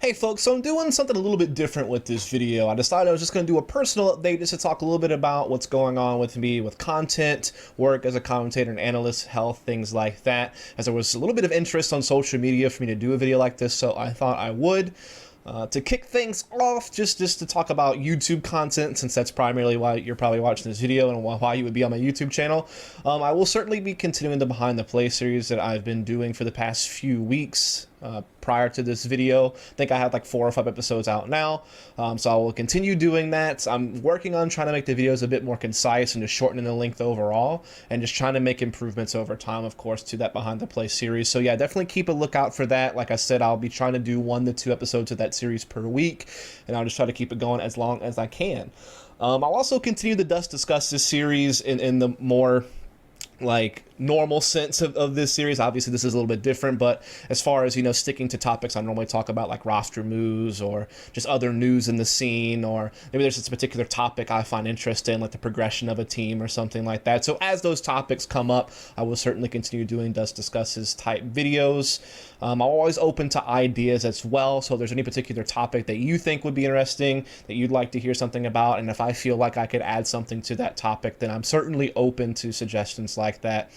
Hey folks, so I'm doing something a little bit different with this video. I decided I was just going to do a personal update just to talk a little bit about what's going on with me with content, work as a commentator and analyst, health, things like that, as there was a little bit of interest on social media for me to do a video like this, so I thought I would. To kick things off, just to talk about YouTube content, since that's primarily why you're probably watching this video and why you would be on my YouTube channel. I will certainly be continuing the Behind the Play series that I've been doing for the past few weeks. Prior to this video, I think I had like 4 or 5 episodes out now, so I will continue doing that. I'm working on trying to make the videos a bit more concise and just shortening the length overall, and just trying to make improvements over time, of course, to that Behind the Play series. So yeah, definitely keep a lookout for that. Like I said, I'll be trying to do 1 to 2 episodes of that series per week, and I'll just try to keep it going as long as I can. I'll also continue to discuss this series in the more like normal sense of this series. Obviously this is a little bit different, but as far as, you know, sticking to topics I normally talk about, like roster moves or just other news in the scene, or maybe there's this particular topic I find interesting, like the progression of a team or something like that. So as those topics come up, I will certainly continue doing discusses type videos. I'm always open to ideas as well, so if there's any particular topic that you think would be interesting, that you'd like to hear something about, and if I feel like I could add something to that topic, then I'm certainly open to suggestions like that.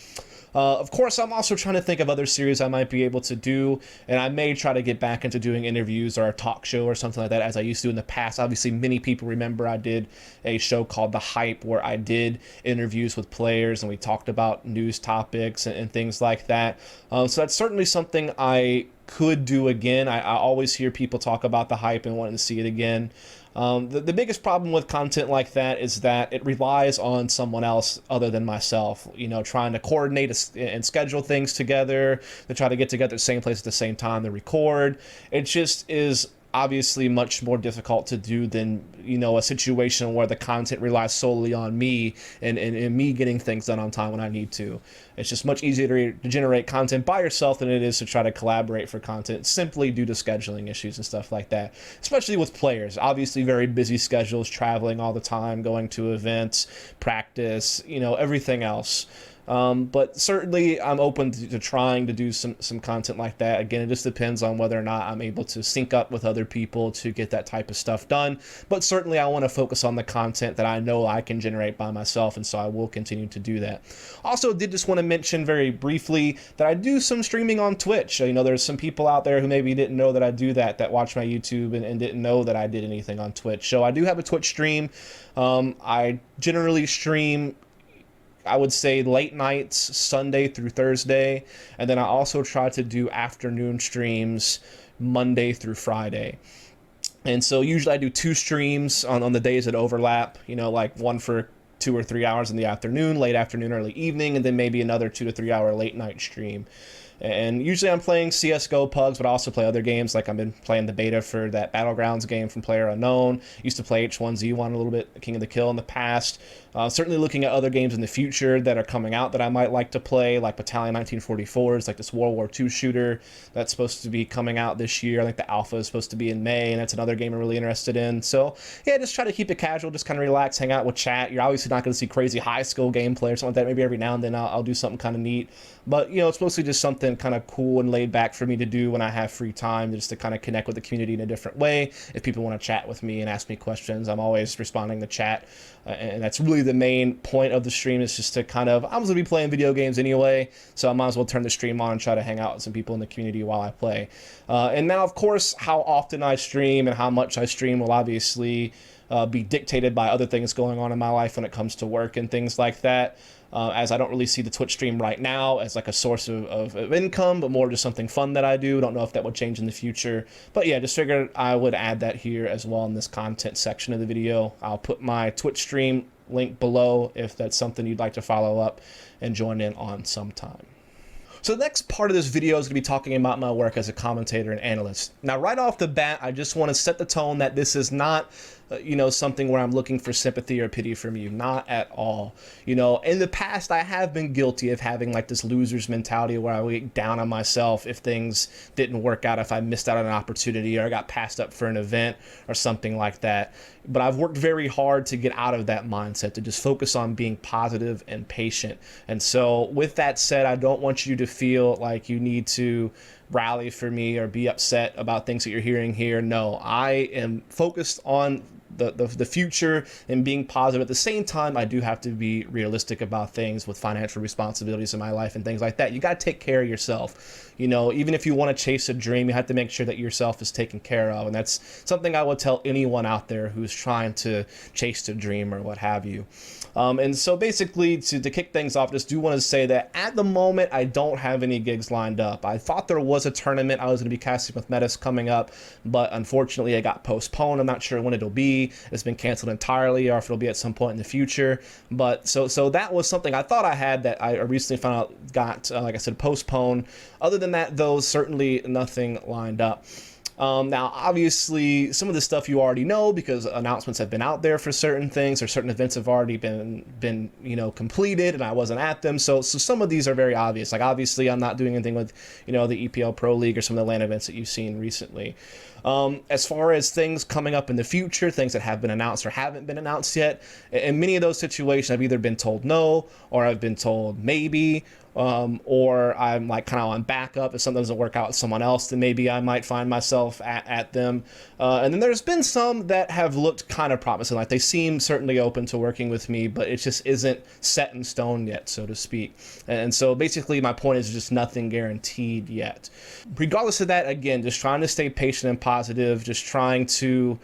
Of course, I'm also trying to think of other series I might be able to do, and I may try to get back into doing interviews or a talk show or something like that, as I used to in the past. Obviously, many people remember I did a show called The Hype, where I did interviews with players and we talked about news topics and things like that. So that's certainly something I could do again. I always hear people talk about The Hype and wanting to see it again. The biggest problem with content like that is that it relies on someone else other than myself, you know, trying to coordinate and schedule things together, to try to get together at the same place at the same time to record. It just is obviously much more difficult to do than, you know, a situation where the content relies solely on me and me getting things done on time when I need to. It's just much easier to generate content by yourself than it is to try to collaborate for content, simply due to scheduling issues and stuff like that, especially with players. Obviously very busy schedules, traveling all the time, going to events, practice, you know, everything else. But certainly I'm open to trying to do some content like that. Again, it just depends on whether or not I'm able to sync up with other people to get that type of stuff done. But certainly I want to focus on the content that I know I can generate by myself, and so I will continue to do that. Also, did just want to mention very briefly that I do some streaming on Twitch. You know, there's some people out there who maybe didn't know that I do that watch my YouTube and didn't know that I did anything on Twitch. So I do have a Twitch stream. I generally stream, I would say, late nights, Sunday through Thursday, and then I also try to do afternoon streams Monday through Friday. And so usually I do 2 streams on the days that overlap, you know, like one for 2 or 3 hours in the afternoon, late afternoon, early evening, and then maybe another 2 to 3 hour late night stream. And usually I'm playing CSGO Pugs, but I also play other games. Like I've been playing the beta for that Battlegrounds game from PlayerUnknown. Used to play H1Z1 a little bit, King of the Kill in the past. Certainly looking at other games in the future that are coming out that I might like to play, like Battalion 1944 is like this World War II shooter that's supposed to be coming out this year. I think the alpha is supposed to be in May, and that's another game I'm really interested in. So yeah, just try to keep it casual, just kind of relax, hang out with chat. You're obviously not going to see crazy high skill gameplay or something like that. Maybe every now and then I'll do something kind of neat, but you know, it's mostly just something kind of cool and laid back for me to do when I have free time, just to kind of connect with the community in a different way. If people want to chat with me and ask me questions, I'm always responding to chat, and that's really the main point of the stream, is just to kind of, I'm going to be playing video games anyway, so I might as well turn the stream on and try to hang out with some people in the community while I play. And now, of course, how often I stream and how much I stream will obviously be dictated by other things going on in my life when it comes to work and things like that. As I don't really see the Twitch stream right now as like a source of income, but more just something fun that I do. Don't know if that would change in the future. But yeah, just figured I would add that here as well in this content section of the video. I'll put my Twitch stream link below if that's something you'd like to follow up and join in on sometime. So the next part of this video is going to be talking about my work as a commentator and analyst. Now, right off the bat, I just want to set the tone that this is not you know, something where I'm looking for sympathy or pity from you. Not at all. You know, in the past, I have been guilty of having like this loser's mentality where I would get down on myself if things didn't work out, if I missed out on an opportunity or I got passed up for an event or something like that. But I've worked very hard to get out of that mindset, to just focus on being positive and patient. And so with that said, I don't want you to feel like you need to rally for me or be upset about things that you're hearing here. No, I am focused on the future and being positive. At the same time, I do have to be realistic about things with financial responsibilities in my life and things like that. You got to take care of yourself. You know, even if you want to chase a dream, you have to make sure that yourself is taken care of. And that's something I would tell anyone out there who's trying to chase a dream or what have you. And so basically, to kick things off, just do want to say that at the moment, I don't have any gigs lined up. I thought there was a tournament I was going to be casting with Metis coming up, but unfortunately, it got postponed. I'm not sure when it'll be. It's been canceled entirely, or if it'll be at some point in the future. But so that was something I thought I had that I recently found out got, like I said, postponed. Other than that, though, certainly nothing lined up. Now, obviously, some of this stuff you already know because announcements have been out there for certain things, or certain events have already been completed, and I wasn't at them. So some of these are very obvious. Like, obviously, I'm not doing anything with, the EPL Pro League or some of the LAN events that you've seen recently. As far as things coming up in the future, things that have been announced or haven't been announced yet, in many of those situations, I've either been told no, or I've been told maybe, or I'm like kind of on backup. If something doesn't work out with someone else, then maybe I might find myself at them. And then there's been some that have looked kind of promising, like they seem certainly open to working with me, but it just isn't set in stone yet, so to speak. And so basically my point is just nothing guaranteed yet. Regardless of that, again, just trying to stay patient and positive, just trying to,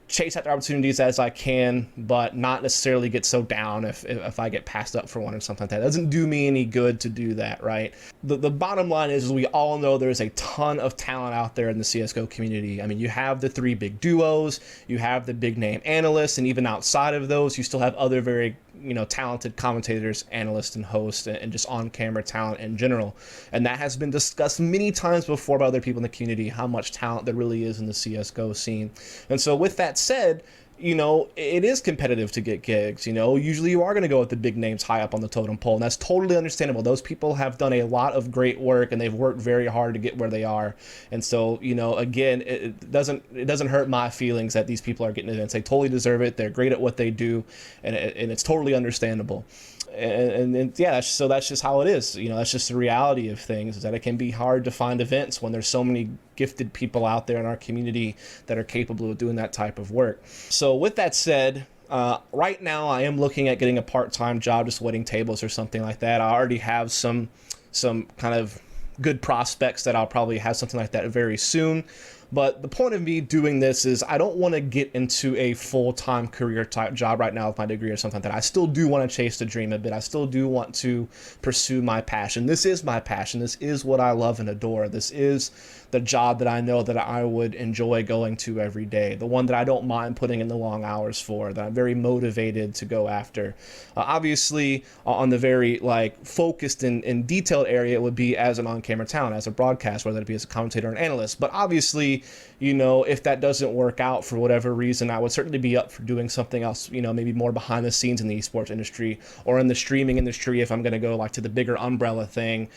chase after opportunities as I can, but not necessarily get so down if I get passed up for one or something like that. It doesn't do me any good to do that, right? The bottom line is we all know there's a ton of talent out there in the CSGO community. I mean, you have the 3 big duos, you have the big name analysts, and even outside of those, you still have other very talented commentators, analysts, and hosts, and just on-camera talent in general. And that has been discussed many times before by other people in the community, how much talent there really is in the CSGO scene. And so with that said, it is competitive to get gigs. Usually you are going to go with the big names high up on the totem pole, and that's totally understandable. Those people have done a lot of great work, and they've worked very hard to get where they are. And so, again, it doesn't hurt my feelings that these people are getting events. They totally deserve it. They're great at what they do, and it's totally understandable. And yeah, that's just how it is. That's just the reality of things, is that it can be hard to find events when there's so many gifted people out there in our community that are capable of doing that type of work. So with that said, right now I am looking at getting a part-time job, just waiting tables or something like that. I already have some kind of good prospects that I'll probably have something like that very soon. But the point of me doing this is I don't want to get into a full-time career type job right now with my degree or something like that. I still do want to chase the dream a bit. I still do want to pursue my passion. This is my passion. This is what I love and adore. This is the job that I know that I would enjoy going to every day, the one that I don't mind putting in the long hours for, that I'm very motivated to go after. Obviously, on the very focused and detailed area, it would be as an on-camera talent, as a broadcast, whether it be as a commentator or an analyst. But obviously, if that doesn't work out for whatever reason, I would certainly be up for doing something else, maybe more behind the scenes in the esports industry or in the streaming industry, if I'm going to go to the bigger umbrella thing,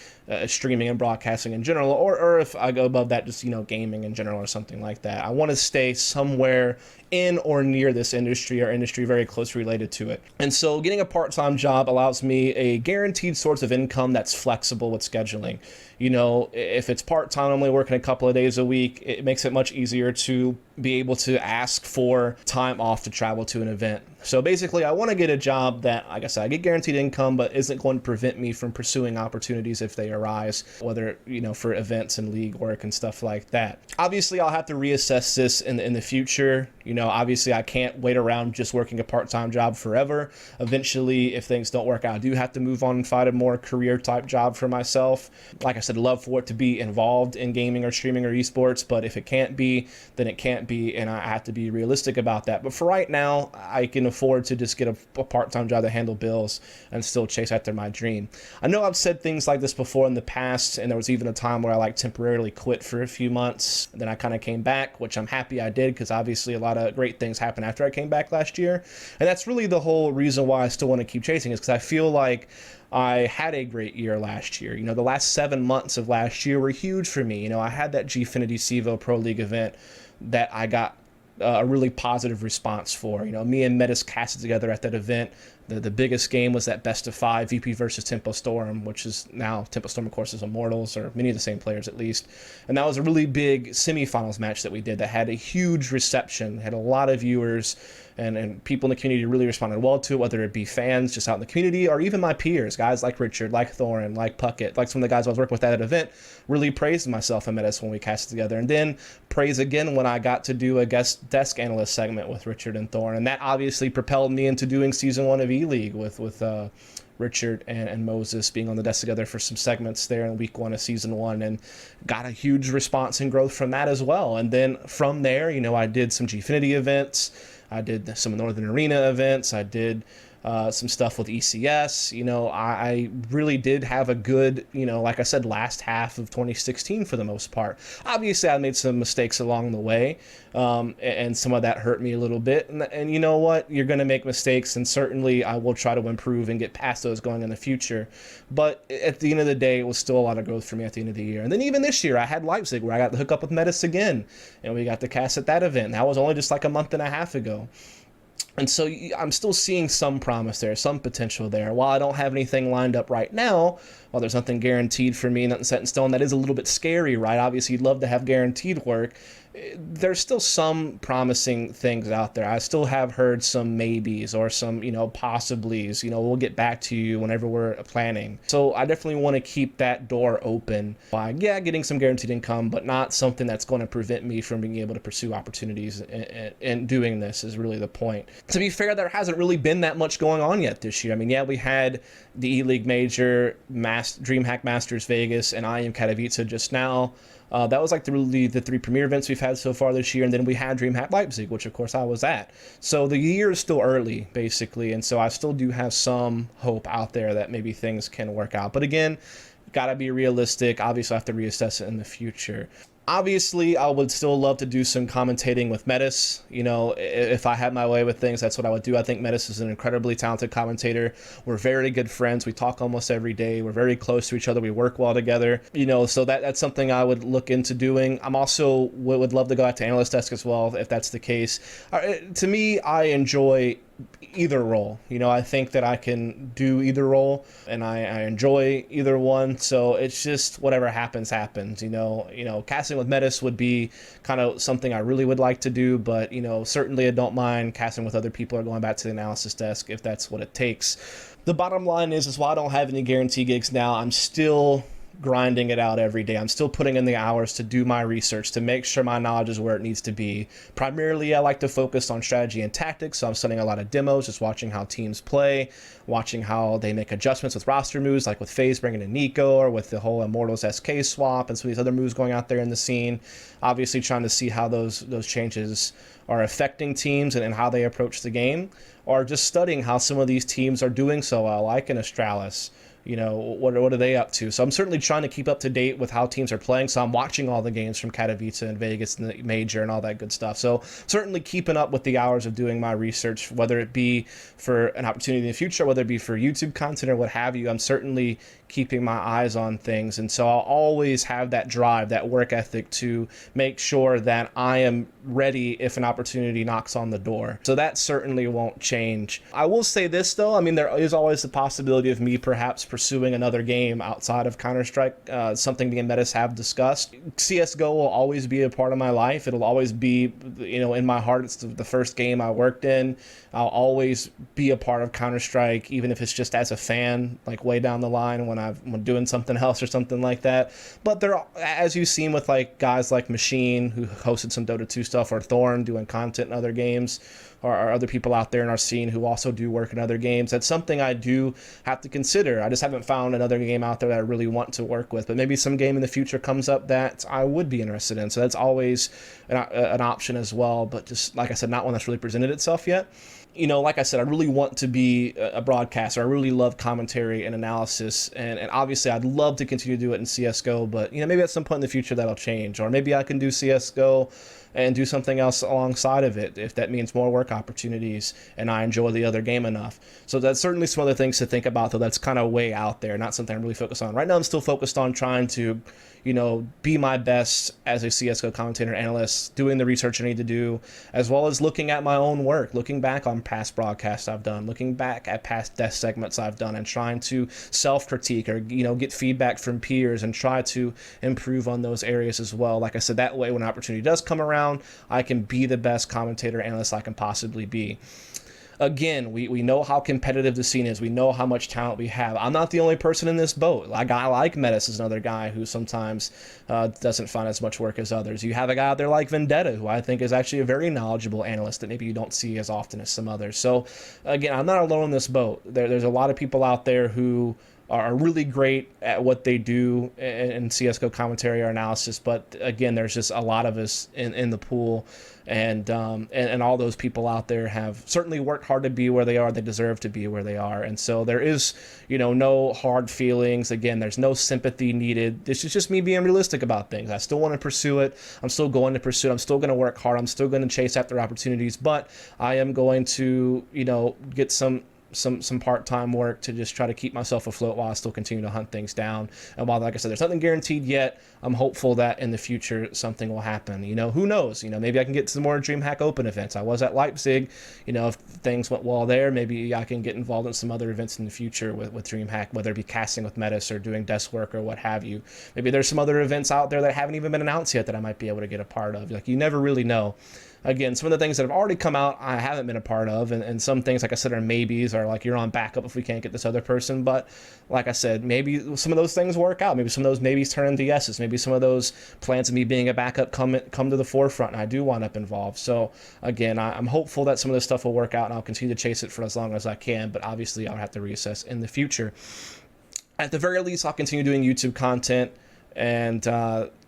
streaming and broadcasting in general, or if I go above that, just gaming in general or something like that. I want to stay somewhere in or near this industry, or industry very closely related to it. And so getting a part-time job allows me a guaranteed source of income that's flexible with scheduling. If it's part-time, I'm only working a couple of days a week, it makes it much easier to be able to ask for time off to travel to an event. So basically, I want to get a job that, like I said, I get guaranteed income, but isn't going to prevent me from pursuing opportunities if they arise, whether, for events and league work and stuff like that. Obviously, I'll have to reassess this in the future. Obviously, I can't wait around just working a part-time job forever. Eventually, if things don't work out, I do have to move on and find a more career-type job for myself. Like I said, love for it to be involved in gaming or streaming or esports, but if it can't be, then it can't be, and I have to be realistic about that. But for right now, I can afford to just get a part-time job to handle bills and still chase after my dream. I know I've said things like this before in the past, and there was even a time where I temporarily quit for a few months. Then I kind of came back, which I'm happy I did, because obviously a lot of great things happened after I came back last year. And that's really the whole reason why I still want to keep chasing, is because I feel like I had a great year last year. The last 7 months of last year were huge for me. I had that Gfinity Civo Pro League event that I got a really positive response for. Me and Metis casted together at that event, The biggest game was that best of 5 VP versus Tempo Storm, which is now Tempo Storm, of course, is Immortals, or many of the same players at least. And that was a really big semifinals match that we did that had a huge reception, had a lot of viewers, and people in the community really responded well to it, whether it be fans just out in the community or even my peers, guys like Richard, like Thorin, like Puckett, like some of the guys I was working with at that event, really praised myself and Metis when we cast together. And then praise again when I got to do a guest desk analyst segment with Richard and Thorin. And that obviously propelled me into doing season 1 of E-League with Richard and Moses being on the desk together for some segments there in week 1 of season 1, and got a huge response and growth from that as well. And then from there, I did some Gfinity events. I did some Northern Arena events. I did some stuff with ECS. I really did have a good, like I said, last half of 2016 for the most part. Obviously, I made some mistakes along the way, and some of that hurt me a little bit. And you know what? You're going to make mistakes, and certainly I will try to improve and get past those going in the future. But at the end of the day, it was still a lot of growth for me at the end of the year. And then even this year, I had Leipzig, where I got to hook up with Metis again, and we got to cast at that event. That was only just like a month and a half ago. And so I'm still seeing some promise there, some potential there. While I don't have anything lined up right now, while there's nothing guaranteed for me, nothing set in stone, that is a little bit scary, right? Obviously, you'd love to have guaranteed work. There's still some promising things out there. I still have heard some maybes or some, possiblies. We'll get back to you whenever we're planning. So I definitely want to keep that door open by, getting some guaranteed income, but not something that's going to prevent me from being able to pursue opportunities. And doing this is really the point. To be fair, there hasn't really been that much going on yet this year. I mean, we had the E-League Major, DreamHack Masters Vegas, and IEM Katowice just now. That was like the 3 premier events we've had so far this year, and then we had DreamHack Leipzig, which of course I was at. So the year is still early, basically, and so I still do have some hope out there that maybe things can work out. But again, gotta be realistic. Obviously, I have to reassess it in the future. Obviously, I would still love to do some commentating with Metis. If I had my way with things, that's what I would do. I think Metis is an incredibly talented commentator. We're very good friends. We talk almost every day. We're very close to each other. We work well together. So that's something I would look into doing. I'm also would love to go out to analyst desk as well, if that's the case. To me, I enjoy either role. I think that I can do either role, and I enjoy either one. So it's just whatever happens. Casting with Metis would be kind of something I really would like to do, but certainly I don't mind casting with other people or going back to the analysis desk if that's what it takes. The bottom line is while I don't have any guarantee gigs now, I'm still grinding it out every day. I'm still putting in the hours to do my research, to make sure my knowledge is where it needs to be. Primarily, I like to focus on strategy and tactics, so I'm studying a lot of demos, just watching how teams play, watching how they make adjustments with roster moves, like with FaZe bringing in Nico, or with the whole Immortals SK swap, and some of these other moves going out there in the scene. Obviously, trying to see how those changes are affecting teams and how they approach the game, or just studying how some of these teams are doing so well, like in Astralis. What are they up to? So I'm certainly trying to keep up to date with how teams are playing. So I'm watching all the games from Katowice and Vegas and the Major and all that good stuff. So certainly keeping up with the hours of doing my research, whether it be for an opportunity in the future, whether it be for YouTube content or what have you. I'm certainly keeping my eyes on things. And so I'll always have that drive, that work ethic to make sure that I am ready if an opportunity knocks on the door. So that certainly won't change. I will say this though, I mean, there is always the possibility of me perhaps pursuing another game outside of Counter-Strike, something me and Metis have discussed. CSGO will always be a part of my life. It'll always be, in my heart. It's the first game I worked in. I'll always be a part of Counter-Strike, even if it's just as a fan, like way down the line when I'm doing something else or something like that. But there, as you've seen with like guys like Machine, who hosted some Dota 2 stuff, or Thorn doing content in other games, or other people out there in our scene who also do work in other games. That's something I do have to consider. I just haven't found another game out there that I really want to work with, but maybe some game in the future comes up that I would be interested in. So that's always an option as well, but just like I said, not one that's really presented itself yet. Like I said, I really want to be a broadcaster. I really love commentary and analysis, and obviously I'd love to continue to do it in CSGO, but maybe at some point in the future that'll change, or maybe I can do CSGO and do something else alongside of it if that means more work opportunities and I enjoy the other game enough. So that's certainly some other things to think about, though that's kind of way out there, not something I'm really focused on. Right now I'm still focused on trying to, be my best as a CSGO commentator and analyst, doing the research I need to do, as well as looking at my own work, looking back on past broadcasts I've done, looking back at past desk segments I've done, and trying to self-critique or, get feedback from peers and try to improve on those areas as well. Like I said, that way when an opportunity does come around, I can be the best commentator analyst I can possibly be. Again, we know how competitive the scene is. We know how much talent we have. I'm not the only person in this boat. A guy like Metis is another guy who sometimes doesn't find as much work as others. You have a guy out there like Vendetta, who I think is actually a very knowledgeable analyst that maybe you don't see as often as some others. So, again, I'm not alone in this boat. There's a lot of people out there who are really great at what they do in CSGO commentary or analysis, but again, there's just a lot of us in the pool, and all those people out there have certainly worked hard to be where they are. They deserve to be where they are, and so there is, no hard feelings. Again, there's no sympathy needed. This is just me being realistic about things. I still want to pursue it. I'm still going to pursue it. I'm still going to work hard. I'm still going to chase after opportunities, but I am going to, get some part-time work to just try to keep myself afloat while I still continue to hunt things down. And while, like I said, there's nothing guaranteed yet, I'm hopeful that in the future something will happen. Who knows? Maybe I can get to some more DreamHack Open events. I was at Leipzig. If things went well there, maybe I can get involved in some other events in the future with DreamHack, whether it be casting with Metis or doing desk work or what have you. Maybe there's some other events out there that haven't even been announced yet that I might be able to get a part of. You never really know. Again, some of the things that have already come out I haven't been a part of, and some things, like I said, are maybes, or like you're on backup if we can't get this other person. But like I said, maybe some of those things work out. Maybe some of those maybes turn into yeses. Maybe some of those plans of me being a backup come to the forefront, and I do wind up involved. So again, I'm hopeful that some of this stuff will work out, and I'll continue to chase it for as long as I can. But obviously, I'll have to reassess in the future. At the very least, I'll continue doing YouTube content and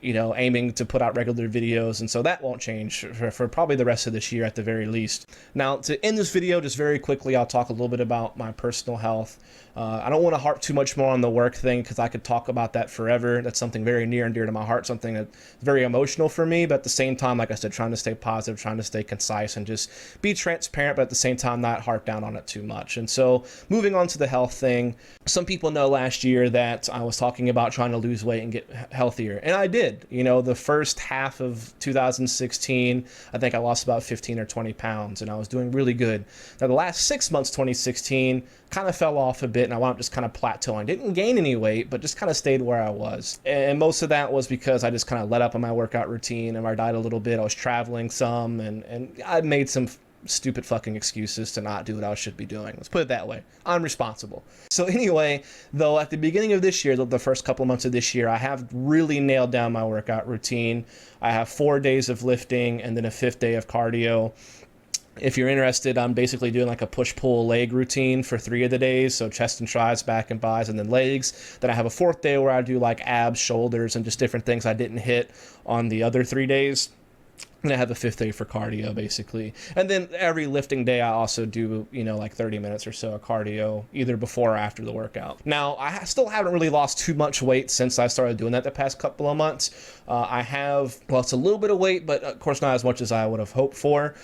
aiming to put out regular videos, and so that won't change for probably the rest of this year at the very least. Now, to end this video, just very quickly, I'll talk a little bit about my personal health. I don't want to harp too much more on the work thing because I could talk about that forever. That's something very near and dear to my heart, something that's very emotional for me, but at the same time, like I said, trying to stay positive, trying to stay concise, and just be transparent, but at the same time, not harp down on it too much. And so, moving on to the health thing, some people know last year that I was talking about trying to lose weight and get healthier, and I did. The first half of 2016, I think I lost about 15 or 20 pounds, and I was doing really good. Now, the last 6 months, 2016, kind of fell off a bit, and I wound up just kind of plateauing. Didn't gain any weight, but just kind of stayed where I was. And most of that was because I just kind of let up on my workout routine and my diet a little bit. I was traveling some, and I made some stupid fucking excuses to not do what I should be doing. Let's put it that way. I'm responsible. So anyway, though, at the beginning of this year, the first couple of months of this year, I have really nailed down my workout routine. I have 4 days of lifting and then a 5th day of cardio. If you're interested, I'm basically doing like a push-pull leg routine for 3 of the days, so chest and tries, back and buys, and then legs. Then I have a 4th day where I do like abs, shoulders, and just different things I didn't hit on the other 3 days. And I have a 5th day for cardio, basically. And then every lifting day, I also do, like 30 minutes or so of cardio, either before or after the workout. Now, I still haven't really lost too much weight since I started doing that the past couple of months. I have, it's a little bit of weight, but of course not as much as I would have hoped for.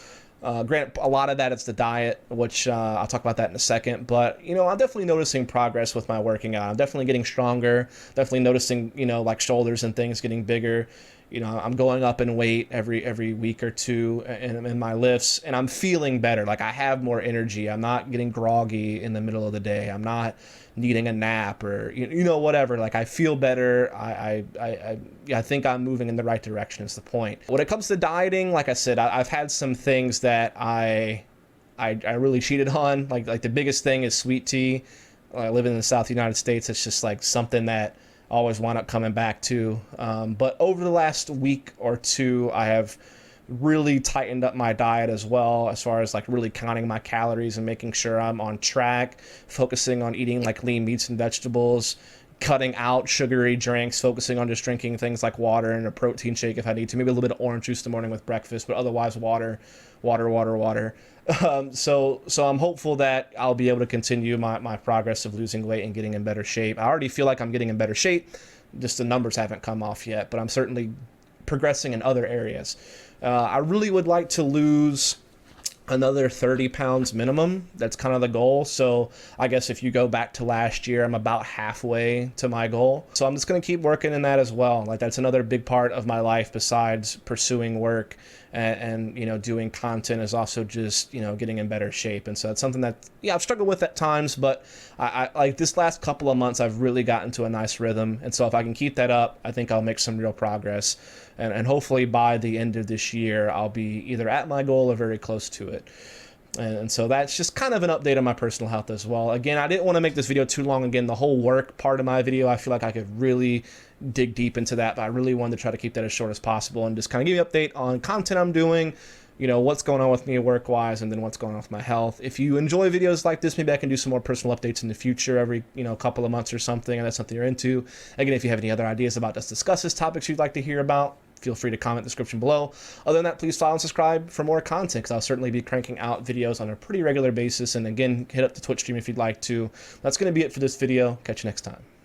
Granted, a lot of that is the diet, which I'll talk about that in a second. But, I'm definitely noticing progress with my working out. I'm definitely getting stronger, definitely noticing, like shoulders and things getting bigger. I'm going up in weight every week or two in my lifts, and I'm feeling better. Like, I have more energy. I'm not getting groggy in the middle of the day. I'm not needing a nap or, whatever. Like, I feel better. I think I'm moving in the right direction is the point. When it comes to dieting, like I said, I've had some things that I really cheated on. Like the biggest thing is sweet tea. Living in the South United States, it's just like something that always wind up coming back to. But over the last week or two, I have really tightened up my diet as well, as far as like really counting my calories and making sure I'm on track, focusing on eating like lean meats and vegetables, cutting out sugary drinks, focusing on just drinking things like water and a protein shake if I need to, maybe a little bit of orange juice in the morning with breakfast, but otherwise water. So I'm hopeful that I'll be able to continue my progress of losing weight and getting in better shape. I already feel like I'm getting in better shape, just the numbers haven't come off yet, but I'm certainly progressing in other areas. I really would like to lose another 30 pounds minimum. That's kind of the goal. So I guess if you go back to last year, I'm about halfway to my goal. So I'm just going to keep working in that as well. Like, that's another big part of my life besides pursuing work and you know, doing content, is also just, you know, getting in better shape. And so it's something that, yeah, I've struggled with at times, but I like this last couple of months, I've really gotten to a nice rhythm. And so if I can keep that up, I think I'll make some real progress. And hopefully by the end of this year, I'll be either at my goal or very close to it. And so that's just kind of an update on my personal health as well. Again, I didn't want to make this video too long. Again, the whole work part of my video, I feel like I could really dig deep into that, but I really wanted to try to keep that as short as possible and just kind of give you an update on content I'm doing, you know, what's going on with me work-wise, and then what's going on with my health. If you enjoy videos like this, maybe I can do some more personal updates in the future every, you know, couple of months or something, and that's something you're into. Again, if you have any other ideas about us discuss topics you'd like to hear about, feel free to comment in the description below. Other than that, please follow and subscribe for more content, because I'll certainly be cranking out videos on a pretty regular basis. And again, hit up the Twitch stream if you'd like to. That's going to be it for this video. Catch you next time.